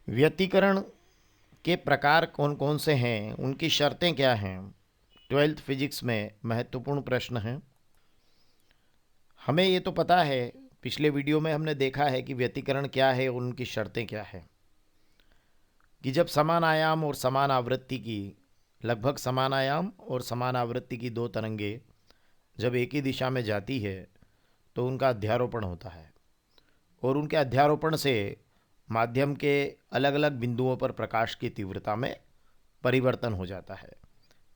व्यतिकरण के प्रकार कौन कौन से हैं, उनकी शर्तें क्या हैं, 12th फिजिक्स में महत्वपूर्ण प्रश्न है। हमें ये तो पता है, पिछले वीडियो में हमने देखा है कि व्यतिकरण क्या है और उनकी शर्तें क्या है। कि जब समान आयाम और समान आवृत्ति की, लगभग समान आयाम और समान आवृत्ति की दो तरंगे जब एक ही दिशा में जाती है तो उनका अध्यारोपण होता है, और उनके अध्यारोपण से माध्यम के अलग अलग बिंदुओं पर प्रकाश की तीव्रता में परिवर्तन हो जाता है।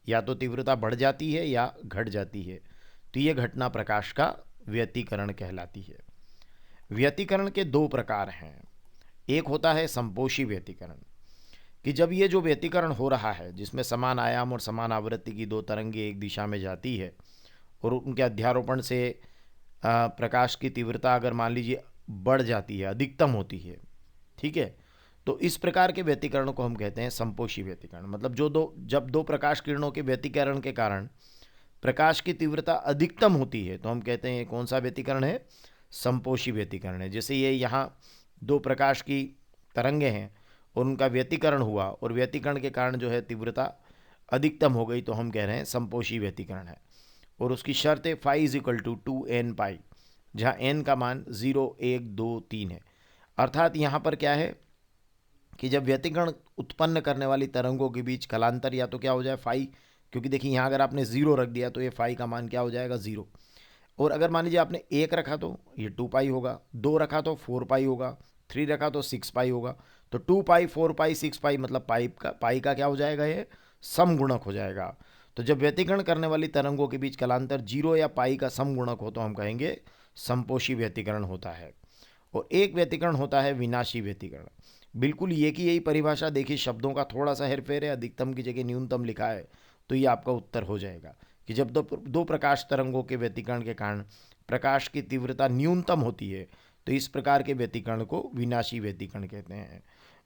या तो तीव्रता बढ़ जाती है या घट जाती है। तो ये घटना प्रकाश का व्यतिकरण कहलाती है। व्यतिकरण के दो प्रकार हैं। एक होता है संपोषी व्यतिकरण, कि जब ये जो व्यतिकरण हो रहा है जिसमें समान आयाम और समान आवृत्ति की दो तरंगे एक दिशा में जाती है और उनके अध्यारोपण से प्रकाश की तीव्रता अगर मान लीजिए बढ़ जाती है, अधिकतम होती है, ठीक है, तो इस प्रकार के व्यतिकरण को हम कहते हैं संपोषी व्यतिकरण। मतलब जब दो प्रकाश किरणों के व्यतिकरण के कारण प्रकाश की तीव्रता अधिकतम होती है तो हम कहते हैं ये कौन सा व्यतिकरण है, संपोषी व्यतिकरण है। जैसे ये यहाँ दो प्रकाश की तरंगे हैं और उनका व्यतिकरण हुआ और व्यतिकरण के कारण जो है तीव्रता अधिकतम हो गई, तो हम कह रहे हैं संपोषी व्यतिकरण है। और उसकी शर्त है phi is equal to 2n pi, जहाँ n का मान 0, 1, 2, 3 है। अर्थात यहाँ पर क्या है कि जब व्यतिकरण उत्पन्न करने वाली तरंगों के बीच कलांतर या तो क्या हो जाए फाई, क्योंकि देखिए यहाँ अगर आपने 0 रख दिया तो ये फाई का मान क्या हो जाएगा 0। और अगर मान लीजिए आपने 1 रखा तो ये 2 पाई होगा, 2 रखा तो 4 पाई होगा, 3 रखा तो 6 पाई होगा। तो 2 पाई, 4 पाई, 6 पाई मतलब पाई का क्या हो जाएगा, ये समगुणक हो जाएगा। तो जब व्यतिकरण करने वाली तरंगों के बीच कलांतर 0 या पाई का समगुणक हो तो हम कहेंगे संपोषी व्यतिकरण होता है। और एक व्यतिकरण होता है विनाशी व्यतिकरण। बिल्कुल ये की यही परिभाषा, देखिए शब्दों का थोड़ा सा हेरफेर है, अधिकतम की जगह न्यूनतम लिखा है, तो ये आपका उत्तर हो जाएगा कि जब दो प्रकाश तरंगों के व्यतिकरण के कारण प्रकाश की तीव्रता न्यूनतम होती है तो इस प्रकार के व्यतिकरण को विनाशी व्यतिकरण कहते हैं।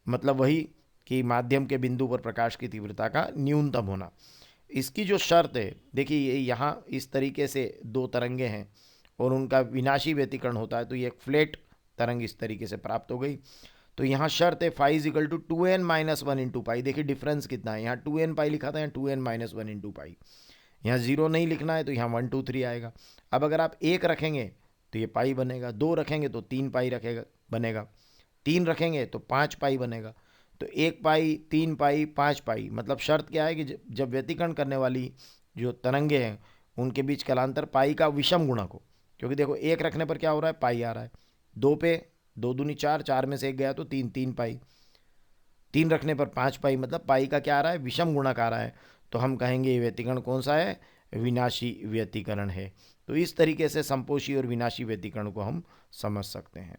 मतलब वही कि माध्यम के बिंदु पर प्रकाश की तीव्रता का न्यूनतम होना। इसकी जो शर्त है, देखिए ये यहाँ इस तरीके से दो तरंगे हैं और उनका विनाशी व्यतिकरण होता है, तो ये एक फ्लैट तरंग इस तरीके से प्राप्त हो गई। तो यहाँ शर्त है phi is equal to 2n minus 1 into pi. देखिए डिफरेंस कितना है, यहाँ 2n पाई लिखा था, यहाँ 2n माइनस 1 इंटू पाई। यहाँ 0 नहीं लिखना है तो यहाँ 1, 2, 3 आएगा। अब अगर आप 1 रखेंगे तो ये पाई बनेगा, 2 रखेंगे तो 3 पाई रखेगा बनेगा, 3 रखेंगे तो 5 पाई बनेगा। तो 1 पाई, 3 पाई, 5 पाई, मतलब शर्त क्या है कि जब व्यतिकरण करने वाली जो तरंगे हैं उनके बीच कलांतर पाई का विषम गुणक हो। क्योंकि देखो 1 रखने पर क्या हो रहा है, पाई आ रहा है। 2 पे 2 दूनी 4, 4 में से 1 गया तो 3, 3 पाई। 3 रखने पर 5 पाई, मतलब पाई का क्या आ रहा है, विषम गुणक आ रहा है। तो हम कहेंगे ये व्यतिकरण कौन सा है, विनाशी व्यतिकरण है। तो इस तरीके से संपोषी और विनाशी व्यतिकरण को हम समझ सकते हैं।